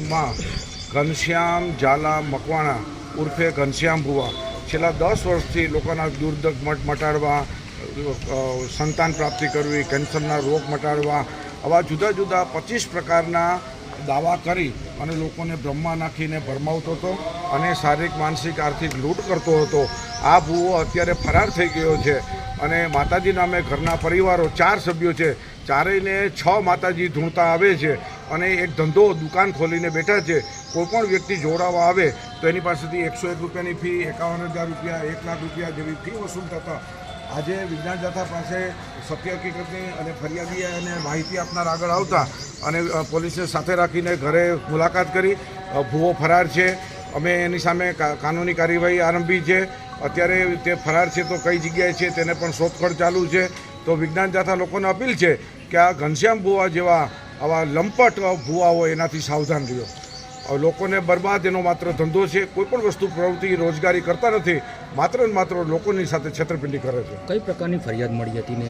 ગામમાં ઘનશ્યામ ઝાલા મકવાણા ઉર્ફે ઘનશ્યામ ભુવા છેલ્લા 10 વર્ષથી લોકોના દુર્દગ મટાડવા, સંતાન પ્રાપ્તિ કરવી, કેન્સરના રોગ મટાડવા, આવા જુદા જુદા 25 પ્રકારના દાવા કરી અને લોકોને બ્રહ્મા નાખીને ભરમાવતો હતો અને શારીરિક, માનસિક, આર્થિક લૂંટ કરતો હતો. આ ભૂવો અત્યારે ફરાર થઈ ગયો છે અને માતાજી નામે ઘરના પરિવારો 4 સભ્યો છે, ચારેયને 6 માતાજી ધૂણતા આવે છે અને એક ધંધો દુકાન ખોલીને બેઠા છે. કોઈપણ વ્યક્તિ જોડાવા આવે તો એની પાસેથી 101 રૂપિયાની ફી, 51,000 રૂપિયા, 1 લાખ રૂપિયા જેવી ફી વસૂલ થતા. આજે વિજ્ઞાન જાથા પાસે સત્ય હકીકતની અને ફરિયાદી અને માહિતી આપનાર આગળ આવતા અને પોલીસને સાથે રાખીને ઘરે મુલાકાત કરી. ભૂવો ફરાર છે, અમે એની સામે કાનૂની કાર્યવાહી આરંભી છે. અત્યારે તે ફરાર છે તો કઈ જગ્યાએ છે તેને પણ શોધખોળ ચાલુ છે. તો વિજ્ઞાન જાથા લોકોને અપીલ છે કે આ ઘનશ્યામ ભુવા જેવા આવા લંપટ ભુવાઓ એનાથી સાવધાન રહ્યો. લોકોને બરબાદ એનો માત્ર ધંધો છે, કોઈપણ વસ્તુ પ્રવૃત્તિ રોજગારી કરતા નથી, માત્ર ને માત્ર લોકોની સાથે છેતરપિંડી કરે છે. કઈ પ્રકારની ફરિયાદ મળી હતી ને